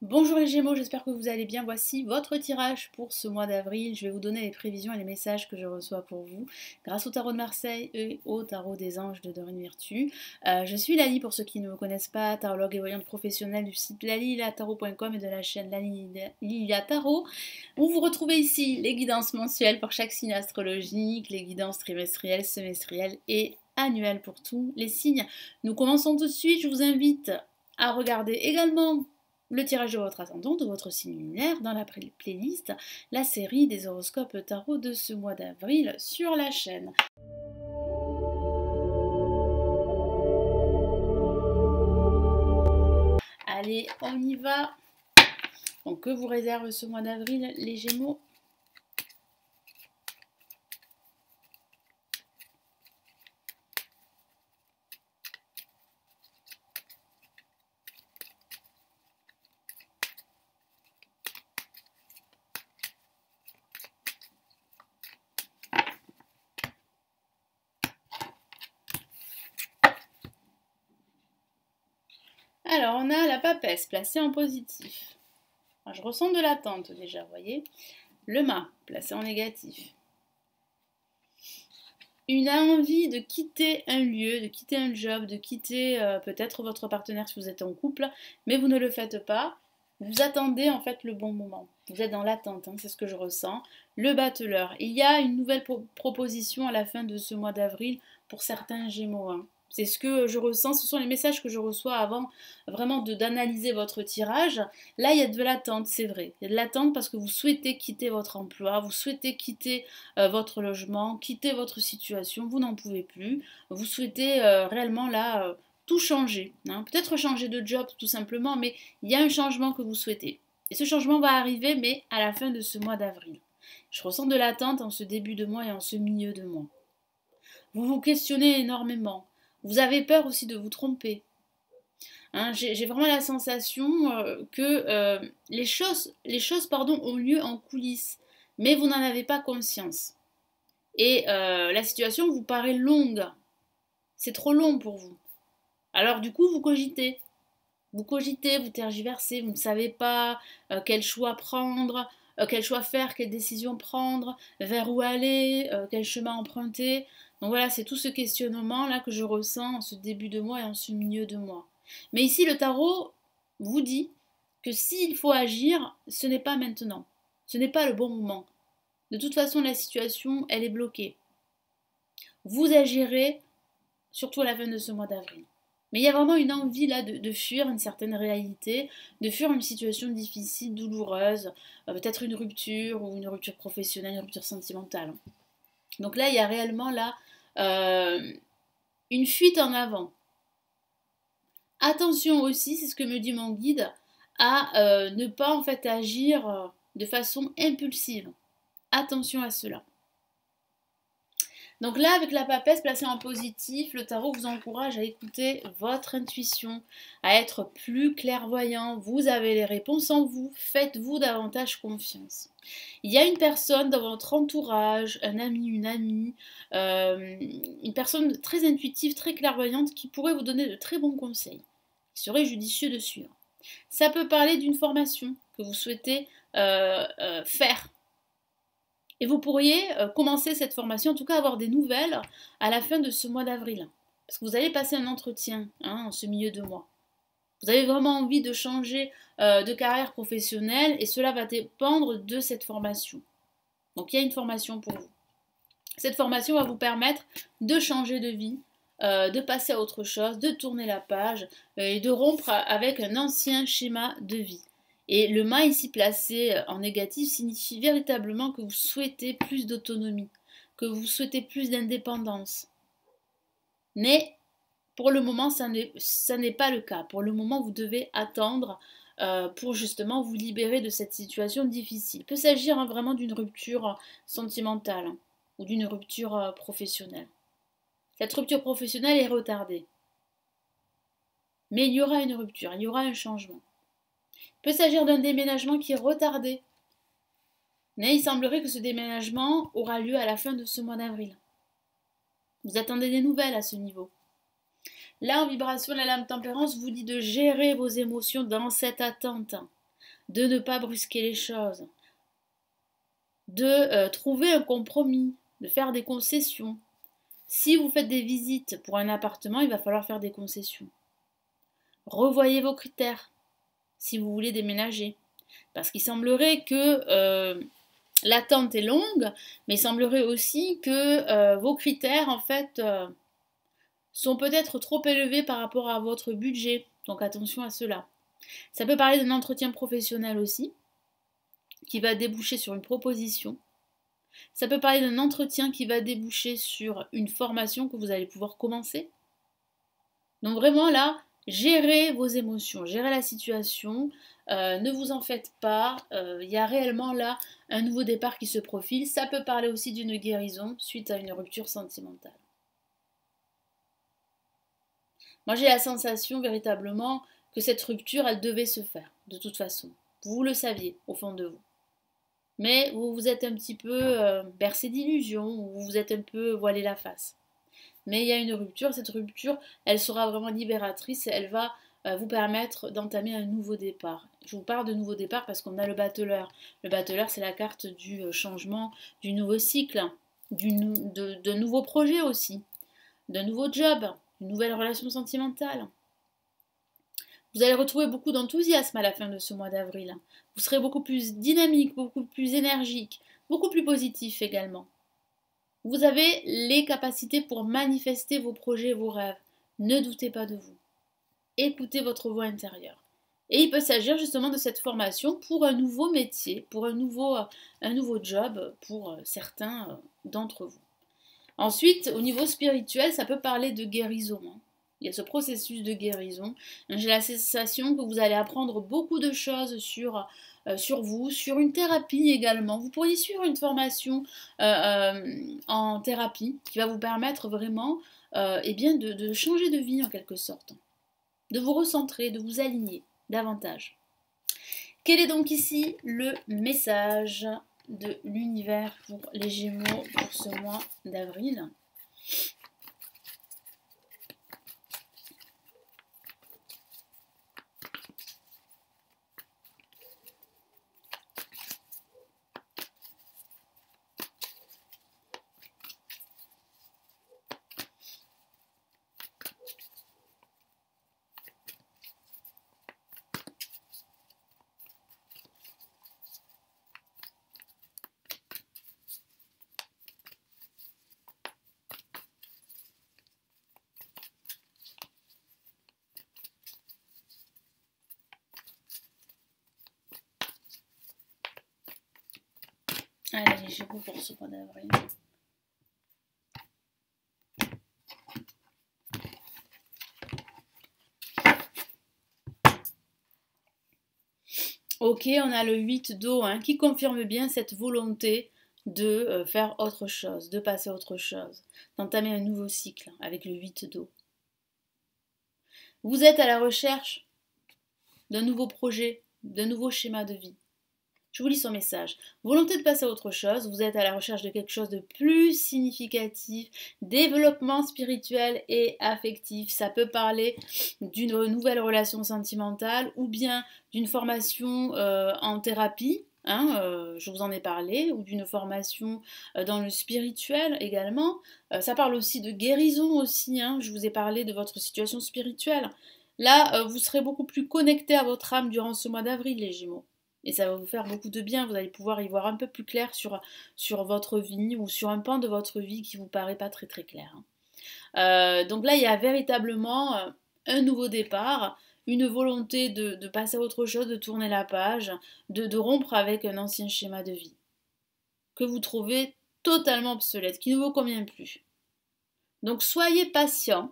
Bonjour les Gémeaux, j'espère que vous allez bien. Voici votre tirage pour ce mois d'avril. Je vais vous donner les prévisions et les messages que je reçois pour vous grâce au tarot de Marseille et au tarot des anges de Dorine Virtue. Je suis Lali pour ceux qui ne me connaissent pas, tarologue et voyante professionnelle du site lalilatarot.com et de la chaîne Lalilia Tarot, où vous retrouvez ici les guidances mensuelles pour chaque signe astrologique, les guidances trimestrielles, semestrielles et annuelles pour tous les signes. Nous commençons tout de suite. Je vous invite à regarder également le tirage de votre ascendant, de votre signe lunaire, dans la playlist, la série des horoscopes tarot de ce mois d'avril sur la chaîne. Allez, on y va. Donc, que vous réserve ce mois d'avril, les Gémeaux? Alors, on a la papesse placée en positif. Alors, je ressens de l'attente déjà, vous voyez. Le mât placé en négatif. Une envie de quitter un lieu, de quitter un job, de quitter peut-être votre partenaire si vous êtes en couple, mais vous ne le faites pas. Vous attendez en fait le bon moment. Vous êtes dans l'attente, hein, c'est ce que je ressens. Le battleur. Il y a une nouvelle proposition à la fin de ce mois d'avril pour certains Gémeaux, hein. C'est ce que je ressens, ce sont les messages que je reçois avant vraiment d'analyser votre tirage. Là, il y a de l'attente, c'est vrai. Il y a de l'attente parce que vous souhaitez quitter votre emploi, vous souhaitez quitter votre logement, quitter votre situation, vous n'en pouvez plus. Vous souhaitez réellement là tout changer, hein. Peut-être changer de job tout simplement, mais il y a un changement que vous souhaitez. Et ce changement va arriver, mais à la fin de ce mois d'avril. Je ressens de l'attente en ce début de mois et en ce milieu de mois. Vous vous questionnez énormément. Vous avez peur aussi de vous tromper. Hein, j'ai vraiment la sensation que les choses ont lieu en coulisses, mais vous n'en avez pas conscience. Et la situation vous paraît longue. C'est trop long pour vous. Alors du coup, vous cogitez. Vous cogitez, vous tergiversez, vous ne savez pas quel choix prendre, quel choix faire, quelle décision prendre, vers où aller, quel chemin emprunter. Donc voilà, c'est tout ce questionnement-là que je ressens en ce début de mois et en ce milieu de mois. Mais ici, le tarot vous dit que s'il faut agir, ce n'est pas maintenant. Ce n'est pas le bon moment. De toute façon, la situation, elle est bloquée. Vous agirez surtout à la fin de ce mois d'avril. Mais il y a vraiment une envie là de fuir une certaine réalité, de fuir une situation difficile, douloureuse, peut-être une rupture ou une rupture professionnelle, une rupture sentimentale. Donc là, il y a réellement là une fuite en avant. Attention aussi, c'est ce que me dit mon guide, à ne pas en fait agir de façon impulsive. Attention à cela. Donc là, avec la papesse placée en positif, le tarot vous encourage à écouter votre intuition, à être plus clairvoyant. Vous avez les réponses en vous, faites-vous davantage confiance. Il y a une personne dans votre entourage, un ami, une amie, une personne très intuitive, très clairvoyante qui pourrait vous donner de très bons conseils. Il serait judicieux de suivre. Ça peut parler d'une formation que vous souhaitez faire. Et vous pourriez commencer cette formation, en tout cas avoir des nouvelles à la fin de ce mois d'avril. Parce que vous allez passer un entretien en ce milieu de mois. Vous avez vraiment envie de changer de carrière professionnelle et cela va dépendre de cette formation. Donc il y a une formation pour vous. Cette formation va vous permettre de changer de vie, de passer à autre chose, de tourner la page et de rompre avec un ancien schéma de vie. Et le mât ici placé en négatif signifie véritablement que vous souhaitez plus d'autonomie, que vous souhaitez plus d'indépendance. Mais pour le moment, ça n'est pas le cas. Pour le moment, vous devez attendre pour justement vous libérer de cette situation difficile. Il peut s'agir vraiment d'une rupture sentimentale ou d'une rupture professionnelle. Cette rupture professionnelle est retardée. Mais il y aura une rupture, il y aura un changement. Il peut s'agir d'un déménagement qui est retardé. Mais il semblerait que ce déménagement aura lieu à la fin de ce mois d'avril. Vous attendez des nouvelles à ce niveau. Là, en vibration, la lame tempérance vous dit de gérer vos émotions dans cette attente. de ne pas brusquer les choses, de trouver un compromis, de faire des concessions. Si vous faites des visites pour un appartement, il va falloir faire des concessions. Revoyez vos critères si vous voulez déménager. Parce qu'il semblerait que l'attente est longue, mais il semblerait aussi que vos critères, en fait, sont peut-être trop élevés par rapport à votre budget. Donc attention à cela. Ça peut parler d'un entretien professionnel aussi, qui va déboucher sur une proposition. Ça peut parler d'un entretien qui va déboucher sur une formation que vous allez pouvoir commencer. Donc vraiment là, gérez vos émotions, gérez la situation, ne vous en faites pas, il y a réellement là un nouveau départ qui se profile. Ça peut parler aussi d'une guérison suite à une rupture sentimentale. Moi j'ai la sensation véritablement que cette rupture, elle devait se faire, de toute façon. Vous le saviez au fond de vous. Mais vous vous êtes un petit peu bercé d'illusions, ou vous vous êtes un peu voilé la face. Mais il y a une rupture, cette rupture, elle sera vraiment libératrice, elle va vous permettre d'entamer un nouveau départ. Je vous parle de nouveau départ parce qu'on a le battleur. Le battleur, c'est la carte du changement, du nouveau cycle, de nouveaux projets aussi, d'un nouveau job, d'une nouvelle relation sentimentale. Vous allez retrouver beaucoup d'enthousiasme à la fin de ce mois d'avril. Vous serez beaucoup plus dynamique, beaucoup plus énergique, beaucoup plus positif également. Vous avez les capacités pour manifester vos projets et vos rêves. Ne doutez pas de vous. Écoutez votre voix intérieure. Et il peut s'agir justement de cette formation pour un nouveau métier, pour un nouveau job pour certains d'entre vous. Ensuite, au niveau spirituel, ça peut parler de guérison. Il y a ce processus de guérison. J'ai la sensation que vous allez apprendre beaucoup de choses sur vous, sur une thérapie également. Vous pourriez suivre une formation en thérapie qui va vous permettre vraiment de changer de vie en quelque sorte, de vous recentrer, de vous aligner davantage. Quel est donc ici le message de l'univers pour les Gémeaux pour ce mois d'avril ? Allez, les Gémeaux pour ce mois d'avril. Ok, on a le 8 d'eau qui confirme bien cette volonté de faire autre chose, de passer à autre chose, d'entamer un nouveau cycle avec le 8 d'eau. Vous êtes à la recherche d'un nouveau projet, d'un nouveau schéma de vie. Je vous lis son message. Volonté de passer à autre chose, vous êtes à la recherche de quelque chose de plus significatif, développement spirituel et affectif. Ça peut parler d'une nouvelle relation sentimentale ou bien d'une formation en thérapie. Je vous en ai parlé, ou d'une formation dans le spirituel également. Ça parle aussi de guérison aussi, je vous ai parlé de votre situation spirituelle. Là, vous serez beaucoup plus connecté à votre âme durant ce mois d'avril, les Gémeaux. Et ça va vous faire beaucoup de bien, vous allez pouvoir y voir un peu plus clair sur votre vie ou sur un pan de votre vie qui vous paraît pas très très clair. Donc là, il y a véritablement un nouveau départ, une volonté de passer à autre chose, de tourner la page, de rompre avec un ancien schéma de vie que vous trouvez totalement obsolète, qui ne vous convient plus. Donc soyez patient,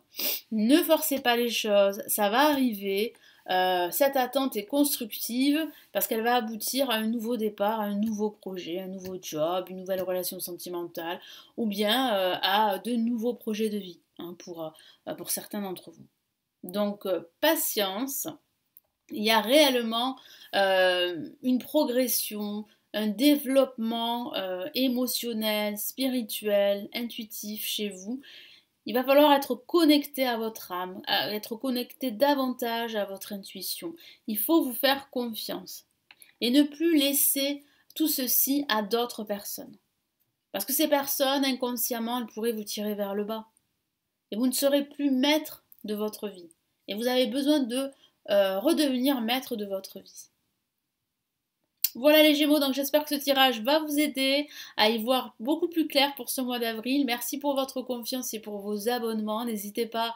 ne forcez pas les choses, ça va arriver. Cette attente est constructive parce qu'elle va aboutir à un nouveau départ, à un nouveau projet, un nouveau job, une nouvelle relation sentimentale ou bien à de nouveaux projets de vie pour certains d'entre vous. Donc patience, il y a réellement une progression, un développement émotionnel, spirituel, intuitif chez vous. Il va falloir être connecté à votre âme, être connecté davantage à votre intuition. Il faut vous faire confiance. et ne plus laisser tout ceci à d'autres personnes. Parce que ces personnes, inconsciemment, elles pourraient vous tirer vers le bas. Et vous ne serez plus maître de votre vie. Et vous avez besoin de redevenir maître de votre vie. Voilà les Gémeaux, donc j'espère que ce tirage va vous aider à y voir beaucoup plus clair pour ce mois d'avril. Merci pour votre confiance et pour vos abonnements. N'hésitez pas,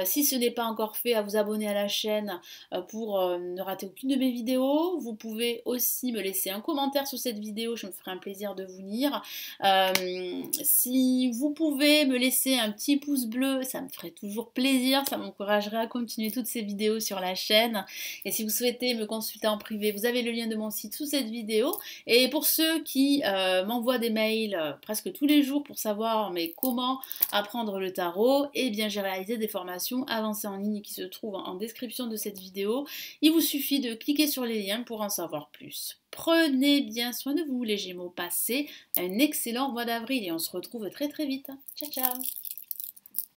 si ce n'est pas encore fait, à vous abonner à la chaîne pour ne rater aucune de mes vidéos. Vous pouvez aussi me laisser un commentaire sur cette vidéo, je me ferai un plaisir de vous lire. Si vous pouvez me laisser un petit pouce bleu, ça me ferait toujours plaisir, ça m'encouragerait à continuer toutes ces vidéos sur la chaîne. Et si vous souhaitez me consulter en privé, vous avez le lien de mon site sous cette vidéo. Et pour ceux qui m'envoient des mails presque tous les jours pour savoir mais comment apprendre le tarot, eh bien j'ai réalisé des formations avancées en ligne qui se trouvent en description de cette vidéo. Il vous suffit de cliquer sur les liens pour en savoir plus. Prenez bien soin de vous les Gémeaux, passez un excellent mois d'avril et on se retrouve très très vite. Ciao ciao.